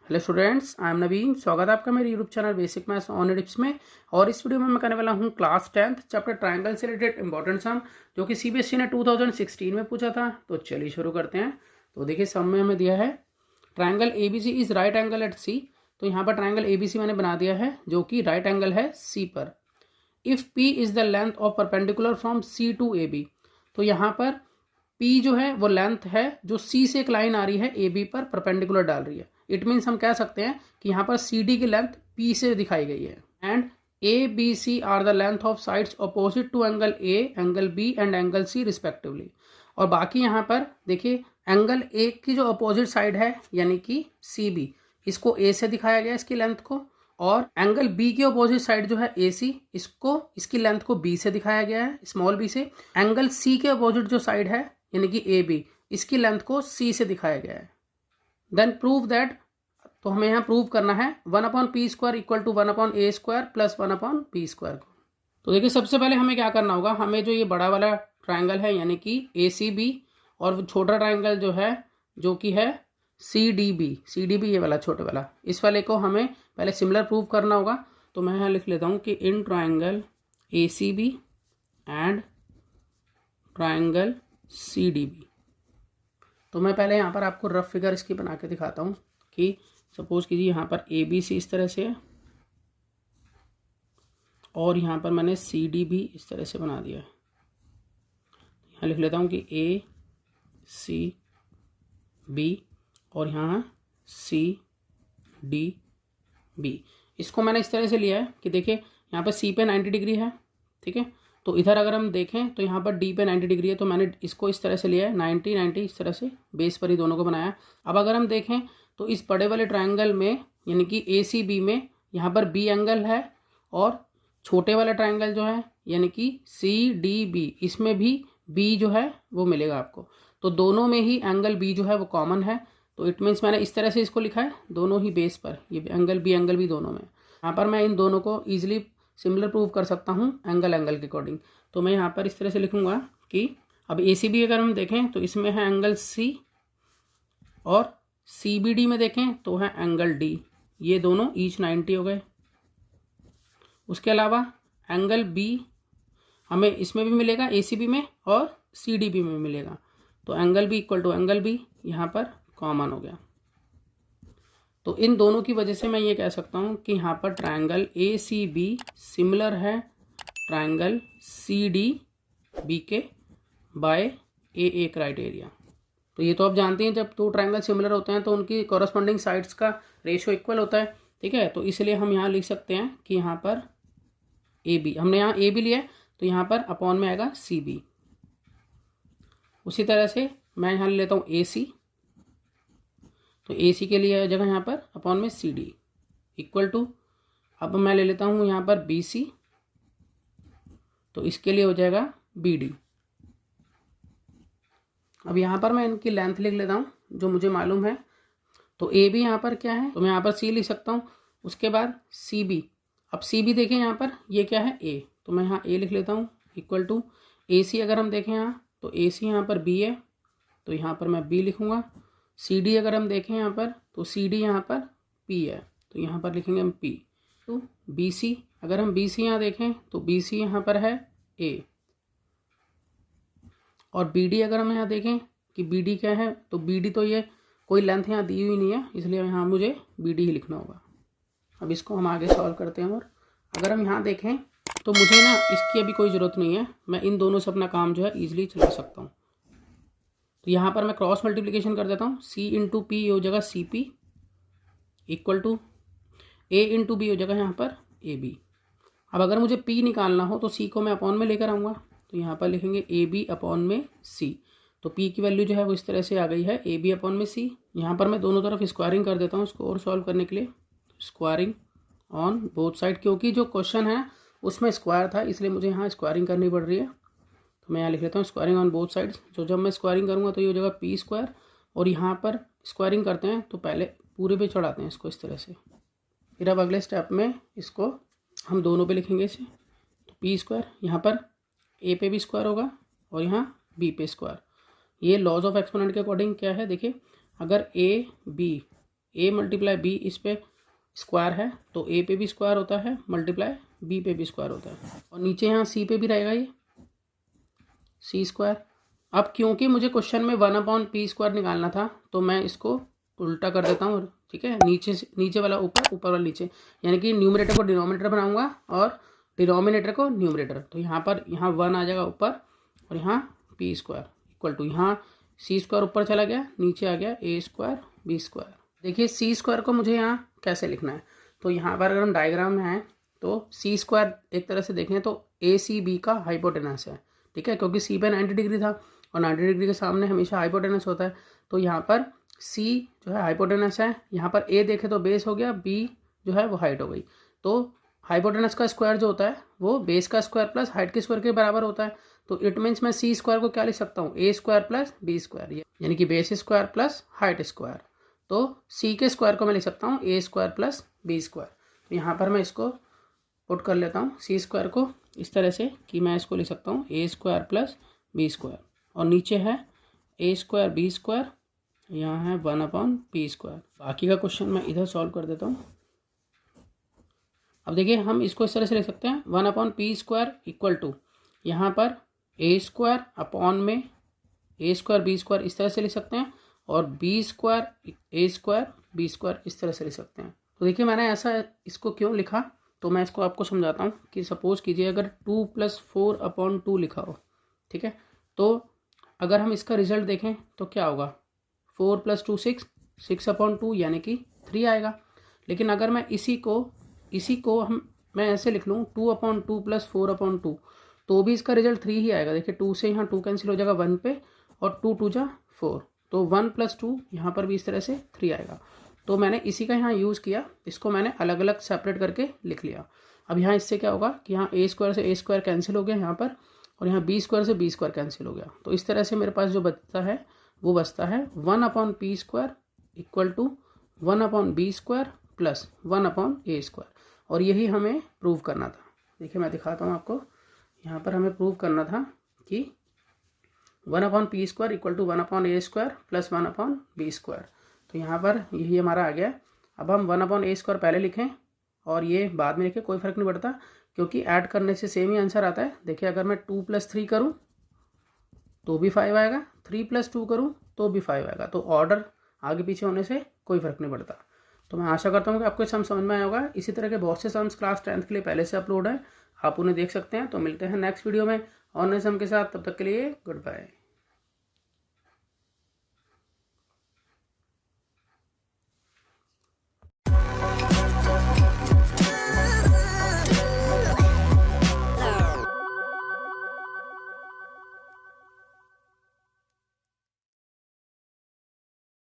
Hello students, I am नवीन। स्वागत है आपका मेरे YouTube channel basic maths on tips में। और इस वीडियो में मैं करने वाला हूं क्लास 10th चैप्टर ट्रायंगल से रिलेटेड इंपॉर्टेंट सम, जो कि सीबीएसई ने 2016 में पूछा था। तो चलिए शुरू करते हैं। तो देखिए, सम में हमें दिया है triangle ABC is right angle at C. तो यहाँ पर ट्रायंगल एबीसी मैंने बना दिया है, जो कि राइट एंगल है सी पर। If P is the length of perpendicular from C to A B. तो यहाँ पर पी जो है वो लेंथ है जो सी से एक लाइन आ रही है ए बी पर परपेंडिकुलर डाल रही है। इट मीन्स हम कह सकते हैं कि यहाँ पर सी डी की लेंथ पी से दिखाई गई है। And A B C are the length of sides opposite to angle A, angle B and angle C respectively. और बाकी यहाँ पर देखिए, एंगल ए की जो अपोजिट साइड है यानी कि सी बी, इसको ए से दिखाया गया इसकी लेंथ को। और एंगल बी की अपोजिट साइड जो है ए सी, इसकी लेंथ को बी से दिखाया गया है, स्मॉल बी से। एंगल सी के अपोजिट जो साइड है यानी कि ए बी, इसकी लेंथ को सी से दिखाया गया है। देन प्रूव दैट, तो हमें यहाँ प्रूव करना है 1/p² equal to 1/a² plus 1/b² को। तो देखिए, सबसे पहले हमें क्या करना होगा, हमें जो ये बड़ा वाला ट्रायंगल है यानी कि ACB, और छोटा ट्रायंगल जो है जो कि है CDB, ये वाला छोटे वाला, इस वाले को हमें पहले सिमिलर प्रूव करना होगा। तो मैं यहाँ लिख लेता हूँ कि in triangle ACB and triangle CDB। तो मैं पहले यहाँ पर आपको रफ फिगर इसकी बना के दिखाता हूँ कि सपोज कीजिए यहाँ पर ABC इस तरह से है और यहाँ पर मैंने CDB इस तरह से बना दिया है। यहाँ लिख लेता हूँ कि ACB और यहाँ CDB। इसको मैंने इस तरह से लिया है कि देखिए, यहाँ पर C पे 90 डिग्री है, ठीक है। तो इधर अगर हम देखें तो यहाँ पर D पे 90 डिग्री है, तो मैंने इसको इस तरह से लिया है 90 इस तरह से बेस पर ही दोनों को बनाया। अब अगर हम देखें तो इस बड़े वाले ट्रायंगल में यानी कि ACB में यहाँ पर B एंगल है, और छोटे वाला ट्रायंगल जो है यानी कि CDB, इसमें भी B जो है वो मिलेगा आपको। तो दोनों में ही एंगल B जो है वो कॉमन है। तो इट मीन्स मैंने इस तरह से इसको लिखा है दोनों ही बेस पर, ये एंगल B दोनों में। यहाँ पर मैं इन दोनों को ईजिली सिमिलर प्रूव कर सकता हूँ एंगल के अकॉर्डिंग। तो मैं यहाँ पर इस तरह से लिखूँगा कि अब ACB अगर हम देखें तो इसमें है एंगल C, और CBD में देखें तो है एंगल D। ये दोनों ईच 90 हो गए। उसके अलावा एंगल B हमें इसमें भी मिलेगा, ACB में और CDB में मिलेगा। तो angle B equal to angle B यहाँ पर कॉमन हो गया। तो इन दोनों की वजह से मैं ये कह सकता हूँ कि यहाँ पर ट्रायंगल ACB सिमिलर है ट्रायंगल CDB के बाय AA क्राइटेरिया। तो ये तो आप जानते हैं, जब दो ट्रायंगल सिमिलर होते हैं तो उनकी कॉरस्पॉन्डिंग साइड्स का रेशियो इक्वल होता है, ठीक है। तो इसलिए हम यहाँ लिख सकते हैं कि यहाँ पर AB, हमने यहाँ AB लिया है तो यहाँ पर अपॉन में आएगा CB। उसी तरह से मैं यहाँ ले लेता हूँ AC, तो AC के लिए जगह यहाँ पर अपॉन में CD इक्वल टू, अब मैं ले लेता हूँ यहाँ पर BC, तो इसके लिए हो जाएगा BD। अब यहाँ पर मैं इनकी लेंथ लिख लेता हूँ जो मुझे मालूम है। तो AB यहाँ पर क्या है, तो मैं यहाँ पर C लिख सकता हूँ। उसके बाद CB, अब CB देखें यहाँ पर ये क्या है A, तो मैं यहाँ A लिख लेता हूँ इक्वल टू AC। अगर हम देखें यहाँ तो AC यहाँ पर B है, तो यहाँ पर मैं B लिखूँगा। CD अगर हम देखें यहाँ पर तो CD यहाँ पर P है, तो यहाँ पर लिखेंगे हम P। तो BC, अगर हम BC यहाँ देखें तो BC यहाँ पर है A, और BD अगर हम यहाँ देखें कि BD क्या है, तो BD तो ये कोई लेंथ यहाँ दी हुई नहीं है, इसलिए यहाँ मुझे BD ही लिखना होगा। अब इसको हम आगे सॉल्व करते हैं। और अगर हम यहाँ देखें तो मुझे ना इसकी अभी कोई ज़रूरत नहीं है, मैं इन दोनों से अपना काम जो है ईजिली चला सकता हूँ। तो यहाँ पर मैं क्रॉस मल्टीप्लिकेशन कर देता हूँ। C इंटू P हो जाएगा CP equal to A into B हो जाएगा यहाँ पर AB। अब अगर मुझे P निकालना हो तो C को मैं अपॉन में लेकर आऊँगा, तो यहाँ पर लिखेंगे AB अपॉन में C। तो P की वैल्यू जो है वो इस तरह से आ गई है, AB अपॉन में C। यहाँ पर मैं दोनों तरफ स्क्वायरिंग कर देता हूँ इसको और सॉल्व करने के लिए। स्क्वायरिंग ऑन बोथ साइड, क्योंकि जो क्वेश्चन है उसमें स्क्वायर था इसलिए मुझे यहाँ स्क्वायरिंग करनी पड़ रही है। तो मैं यहाँ लिख लेता हूँ स्क्वायरिंग ऑन बोथ साइड्स। तो जब मैं स्क्वायरिंग करूँगा तो ये हो जाएगा P², और यहाँ पर स्क्वायरिंग करते हैं तो पहले पूरे पे चढ़ाते हैं इसको इस तरह से। फिर अब अगले स्टेप में इसको हम दोनों पे लिखेंगे इसे। तो P², यहाँ पर A पे भी स्क्वायर होगा और यहाँ B पे स्क्वायर। ये लॉज ऑफ एक्सपोनेंट के अकॉर्डिंग क्या है, देखिए, अगर A B A multiply B इस पे स्क्वायर है तो ए पे भी स्क्वायर होता है मल्टीप्लाई बी पे भी स्क्वायर होता है, और नीचे यहाँ सी पे भी रहेगा ये सी स्क्वायर। अब क्योंकि मुझे क्वेश्चन में 1/p² निकालना था तो मैं इसको उल्टा कर देता हूँ, ठीक है, नीचे वाला ऊपर, ऊपर वाला नीचे, यानी कि न्यूमरेटर को डिनोमिनेटर बनाऊंगा और डिनोमिनेटर को न्यूमरेटर। तो यहाँ पर यहाँ 1 आ जाएगा ऊपर और यहाँ p² इक्वल टू यहाँ c² ऊपर चला गया, नीचे आ गया a² b²। देखिए c² को मुझे यहाँ कैसे लिखना है, तो यहाँ पर अगर हम डायग्राम में आए तो c² एक तरह से देखें तो ACB का हाइपोटेनस है, ठीक है, क्योंकि C पे 90 डिग्री था और 90 डिग्री के सामने हमेशा हाइपोटेनस होता है। तो यहाँ पर C जो है हाइपोटेनस है, यहाँ पर A देखे तो बेस हो गया, B जो है वो हाइट हो गई। तो हाइपोटेनस का स्क्वायर जो होता है वो बेस का स्क्वायर प्लस हाइट के स्क्वायर के बराबर होता है। तो इट मीन्स मैं c² को क्या लिख सकता हूँ, a² प्लस b², यानी कि base square plus height square. तो c के स्क्वायर को मैं लिख सकता हूँ a² प्लस b²। तो यहाँ पर मैं इसको पुट कर लेता हूँ c² को इस तरह से कि मैं इसको लिख सकता हूँ a² प्लस b², और नीचे है a² b², यहाँ है 1/p²। बाकी का क्वेश्चन मैं इधर सॉल्व कर देता हूँ। अब देखिए हम इसको इस तरह से लिख सकते हैं 1/p² इक्वल टू यहाँ पर a² अपॉन में a² b² इस तरह से लिख सकते हैं, और b² a² b² इस तरह से लिख सकते हैं। तो देखिए मैंने ऐसा इसको क्यों लिखा, तो मैं इसको आपको समझाता हूँ कि सपोज़ कीजिए अगर 2 + 4/2 लिखा हो, ठीक है, तो अगर हम इसका रिजल्ट देखें तो क्या होगा, 4 + 2 6/2 यानी कि 3 आएगा। लेकिन अगर मैं इसी को मैं ऐसे लिख लूँ 2/2 + 4/2 तो भी इसका रिजल्ट 3 ही आएगा। देखिए 2 से यहाँ 2 कैंसिल हो जाएगा 1 पे, और 2 2 जा 4, तो 1 + 2 यहाँ पर भी इस तरह से 3 आएगा। तो मैंने इसी का यहाँ यूज़ किया, इसको मैंने अलग अलग सेपरेट करके लिख लिया। अब यहाँ इससे क्या होगा कि यहाँ a² से a² कैंसिल हो गया यहाँ पर, और यहाँ b² से b² कैंसिल हो गया। तो इस तरह से मेरे पास जो बचता है वो बचता है 1/p² equal to 1/b² plus 1/a², और यही हमें प्रूव करना था। देखिए मैं दिखाता हूँ आपको, यहाँ पर हमें प्रूव करना था कि 1/p² equal to 1/a² plus 1/b²। तो यहाँ पर यही हमारा आ गया। अब हम 1/a² पहले लिखें और ये बाद में लिखें, कोई फ़र्क नहीं पड़ता, क्योंकि ऐड करने से सेम ही आंसर आता है। देखिए अगर मैं 2 + 3 करूँ तो भी 5 आएगा, 3 + 2 करूँ तो भी 5 आएगा। तो ऑर्डर आगे पीछे होने से कोई फ़र्क नहीं पड़ता। तो मैं आशा करता हूँ कि आपको सम समझ में आया होगा। इसी तरह के बहुत से सम्स क्लास 10th के लिए पहले से अपलोड है, आप उन्हें देख सकते हैं। तो मिलते हैं नेक्स्ट वीडियो में और नए सम के साथ, तब तक के लिए गुड बाय।